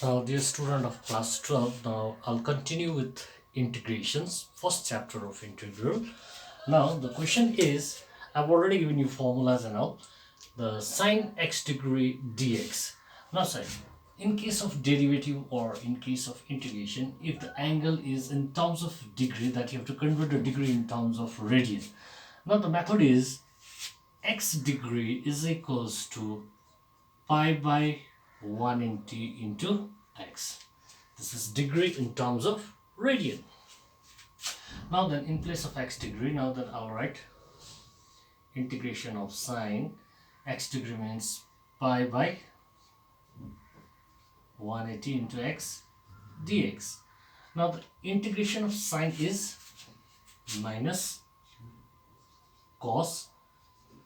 Now, dear student of class 12, now I'll continue with integrations, first chapter of integral. Now, the question is, I've already given you formulas and all, the sine x degree dx. Now, say, in case of derivative or in case of integration, if the angle is in terms of degree, that you have to convert the degree in terms of radian. Now, the method is x degree is equals to pi by 180 into x. This is degree in terms of radian. Now then, in place of x degree, now that I'll write integration of sine x degree means pi by 180 into x dx. Now the integration of sine is minus cos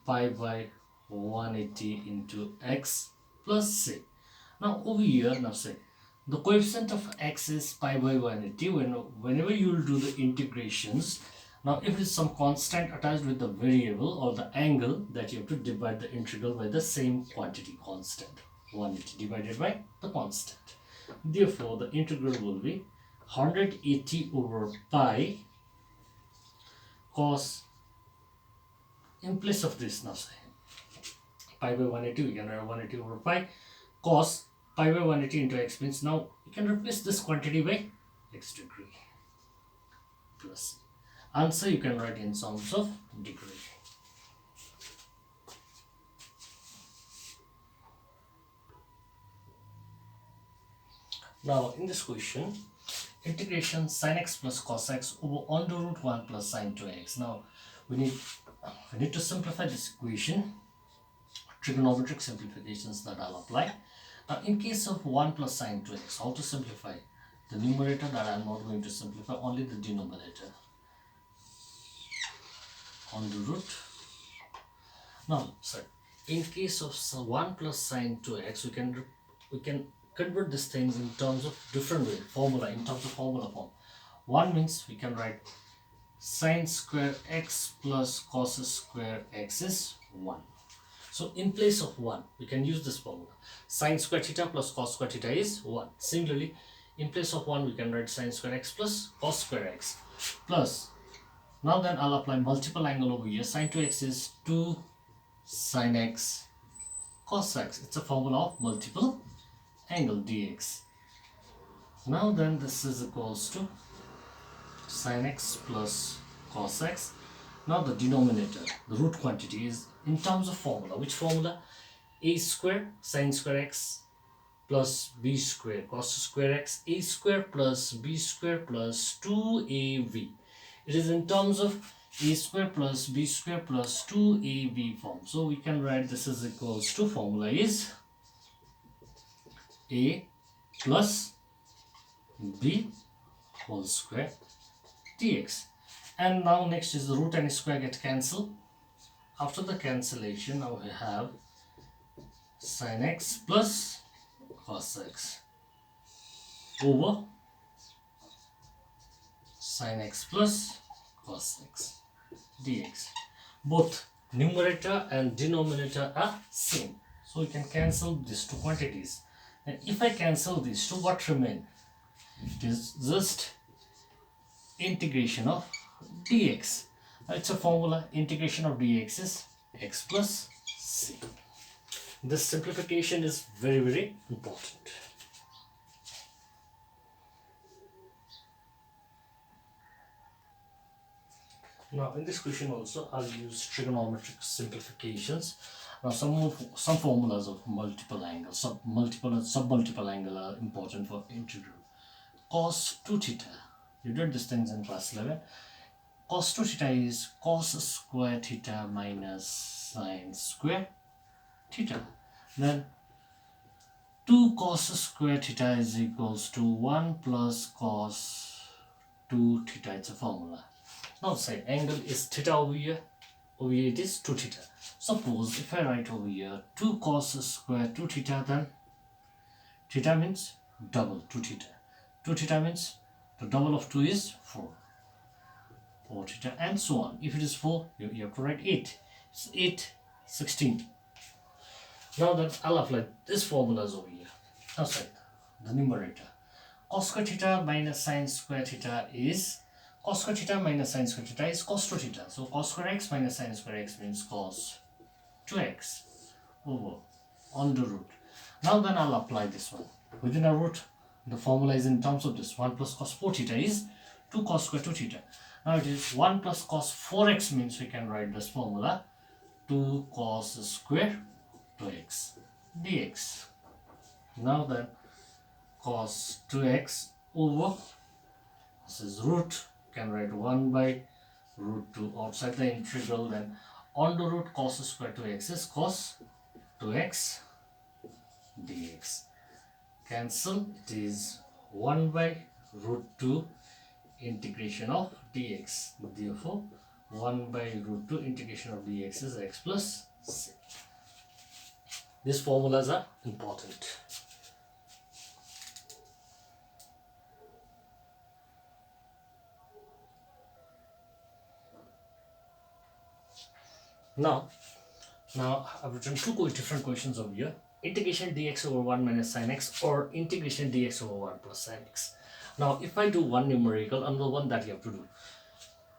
pi by 180 into x plus c. Now over here, now say the coefficient of x is pi by 180. Whenever you will do the integrations, now if it is some constant attached with the variable or the angle, that you have to divide the integral by the same quantity constant, 180 divided by the constant. Therefore the integral will be 180 over pi cos, in place of this, now say pi by 180, we can write 180 over pi cos pi by 180 into x means, now you can replace this quantity by x degree plus answer you can write in terms of degree. Now in this question, integration sin x plus cos x over under root 1 plus sin 2x. Now we need to simplify this equation, trigonometric simplifications that I'll apply. Now in case of 1 plus sin 2x, how to simplify? The numerator that I'm not going to simplify, only the denominator on the root. Now sir, in case of 1 plus sin 2x, we can convert these things in terms of different way, formula, in terms of formula form. 1 means we can write sin square x plus cos square x is 1. So in place of 1, we can use this formula. Sin square theta plus cos square theta is 1. Similarly, in place of 1, we can write sin square x plus cos square x plus. Now then, I'll apply multiple angle over here. Sin 2x is 2 sin x cos x. It's a formula of multiple angle dx. Now then, this is equals to sin x plus cos x. Now the denominator, the root quantity, is in terms of formula. Which formula? A square sin square x plus b square cos square x, a square plus b square plus 2ab. It is in terms of a square plus b square plus 2ab form. So we can write this is equals to, formula is a plus b whole square dx. And now next is the root and square get cancelled. After the cancellation, now we have sin x plus cos x over sin x plus cos x dx. Both numerator and denominator are same, so we can cancel these two quantities. And if I cancel these two, what remain? It is just integration of dx. It's a formula, integration of dx is x plus c. This simplification is very important. Now in this question also, I'll use trigonometric simplifications. Now some formulas of multiple angles, sub-multiple angle are important for integral. Cos 2 theta, you did these things in class 11. Cos 2 theta is cos square theta minus sin square theta. Then 2 cos square theta is equals to 1 plus cos 2 theta. It's a formula. Now say angle is theta over here it is 2 theta. Suppose if I write over here 2 cos square 2 theta, then theta means double 2 theta. 2 theta means the double of 2 is 4 theta, and so on. If it is 4, you have to write 8. It's 8, 16. Now that I'll apply this formulas over here. Now say the numerator. Cos square theta minus sin square theta is cos square theta minus sin square theta is cos 2 theta. So cos square x minus sin square x means cos 2x over under root. Now then I'll apply this one. Within a root, the formula is in terms of this. 1 plus cos 4 theta is 2 cos square 2 theta. Now it is 1 plus cos 4x means we can write this formula 2 cos square 2x dx. Now then cos 2x over, this is root, can write 1 by root 2 outside the integral, then under root cos square 2x is cos 2x dx. Cancel, it is 1 by root 2 integration of dx. Therefore 1 by root 2 integration of dx is x plus c. These formulas are important. Now I've written two different questions over here. Integration dx over 1 minus sin x or integration dx over 1 plus sin x. Now if I do one numerical, another one that you have to do.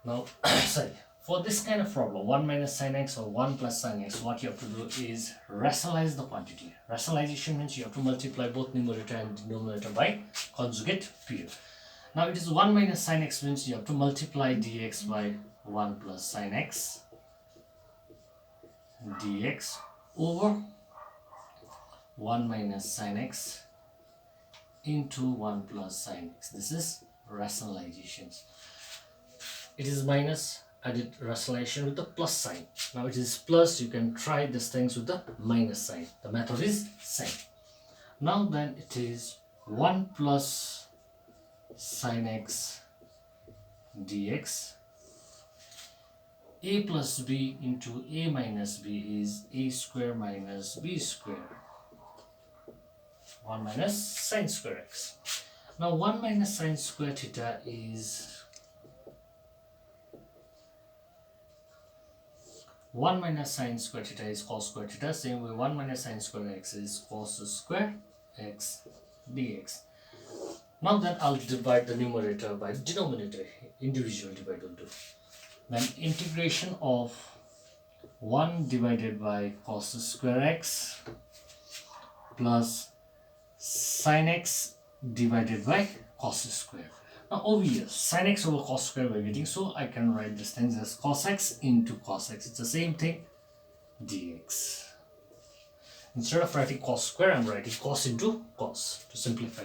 Now sorry, for this kind of problem, 1 minus sin x or 1 plus sin x, what you have to do is rationalize the quantity. Rationalization means you have to multiply both numerator and denominator by conjugate period. Now it is 1 minus sin x means you have to multiply dx by 1 plus sin x dx over 1 minus sin x into 1 plus sin x. This is rationalizations. It is minus, I did rationalization with the plus sign. Now it is plus, you can try these things with the minus sign. The method is same. Now then it is 1 plus sin x dx. A plus b into a minus b is a square minus b square. 1 minus sin square x. Now 1 minus sin square theta is 1 minus sin square theta is cos square theta. Same way 1 minus sin square x is cos square x dx. Now then I'll divide the numerator by denominator. Individual divide will do. Then integration of 1 divided by cos square x plus sin x divided by cos square. Now over here, sin x over cos square we're getting, so I can write this thing as cos x into cos x. It's the same thing, dx. Instead of writing cos square, I'm writing cos into cos to simplify.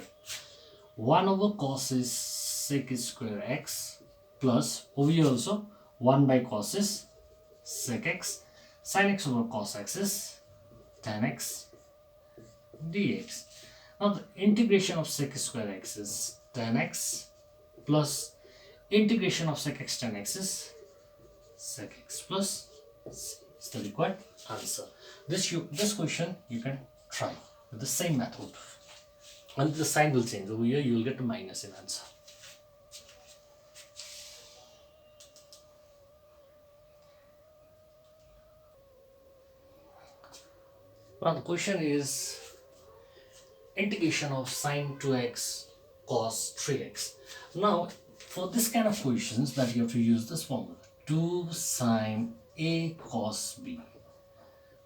1 over cos is sec square x plus, over here also, 1 by cos is sec x. Sin x over cos x is tan x dx. Now the integration of sec square x is tan x plus integration of sec x tan x is sec x plus c. It's the required answer. This question you can try with the same method. And the sign will change. Over here you will get a minus in answer. Now the question is integration of sine 2x cos 3x. Now for this kind of questions that you have to use this formula. 2 sine a cos b.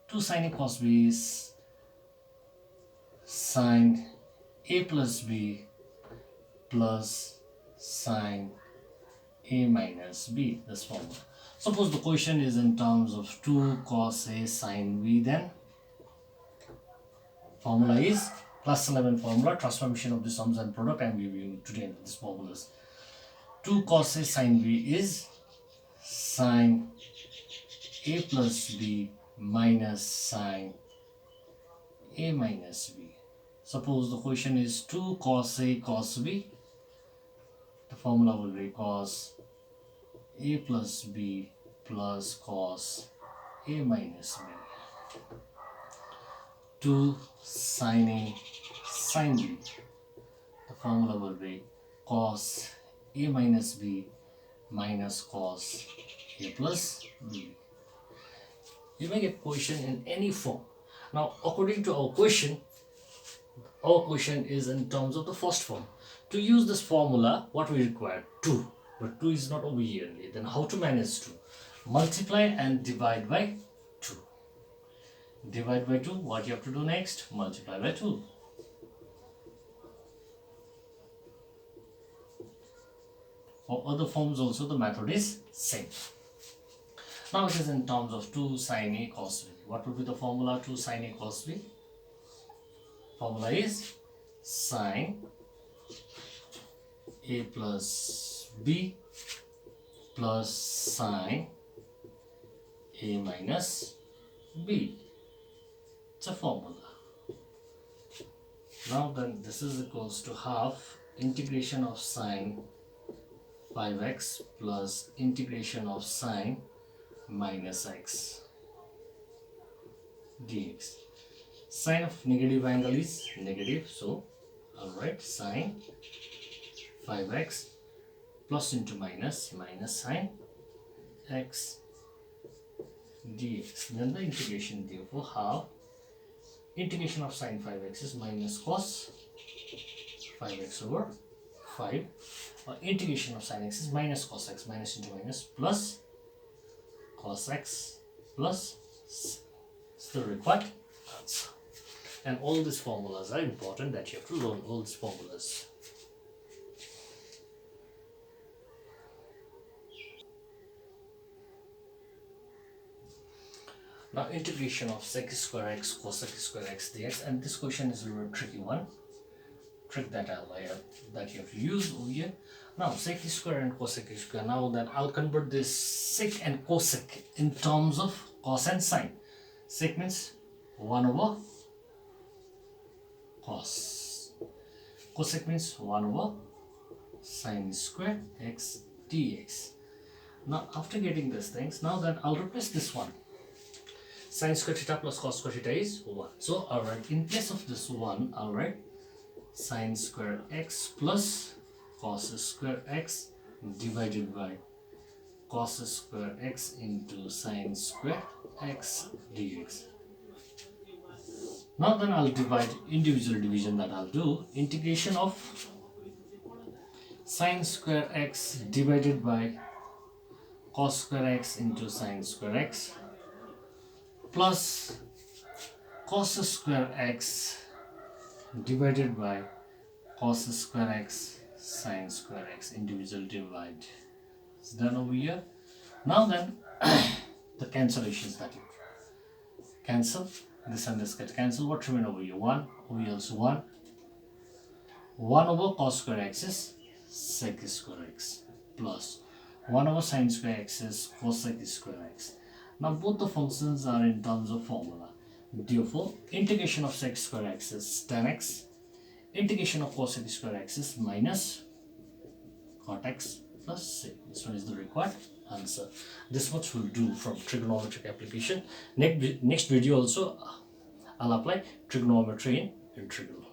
2 sine a cos b is sine a plus b plus sine a minus b, this formula. Suppose the question is in terms of 2 cos a sine b, then formula is plus 11 formula, transformation of the sums and product. I am giving today these formulas. 2 cos a sine b is sine a plus b minus sine a minus b. Suppose the question is 2 cos a cos b, the formula will be cos a plus b plus cos a minus b. 2 sine a sine b, the formula will be cos a minus b minus cos a plus b. You may get question in any form. Now according to our question, our question is in terms of the first form. To use this formula, what we require? 2. But 2 is not over here. Then how to manage 2? Multiply and divide by 2. Divide by 2. What you have to do next? Multiply by 2. For other forms also the method is same. Now it is in terms of 2 sin A cos B. What would be the formula 2 sin A cos B? Formula is sin A plus B plus sin A minus B. It's a formula. Now then this is equals to half integration of sin 5x plus integration of sin minus x dx. Sign of negative angle is negative, so alright, sin 5x plus into minus sin x dx. Then the integration, therefore half integration of sin 5x is minus cos 5x over 5. Integration of sin x is minus cos x, minus into minus plus cos x plus it's the required answer. And all these formulas are important, that you have to learn all these formulas. Now integration of sec square x cos sec square x dx, and this question is a little tricky one. Trick that that you have to use over here. Now sec square and cosec square. Now then I'll convert this sec and cosec in terms of cos and sine. Sec means 1 over cos. Cosec means 1 over sine square x dx. Now after getting these things, now then I'll replace this one. Sine square theta plus cos square theta is 1. So alright, in place of this 1, alright, sine square x plus cos square x divided by cos square x into sine square x dx. Now then I'll divide individual division, that I'll do integration of sine square x divided by cos square x into sine square x plus cos square x divided by cos square x sine square x, individual divide. It's done over here. Now then the cancellations, that you cancel, this and this get cancelled. What remain over here? 1, over here also 1. 1 over cos square x is sec square x plus 1 over sine square x is cosec square x. Now both the functions are in terms of formula. Therefore integration of sec square x is tan x, integration of cosec square x is minus cot x plus sec. This one is the required answer. This much will do from trigonometric application. Next video also I'll apply trigonometry in integral.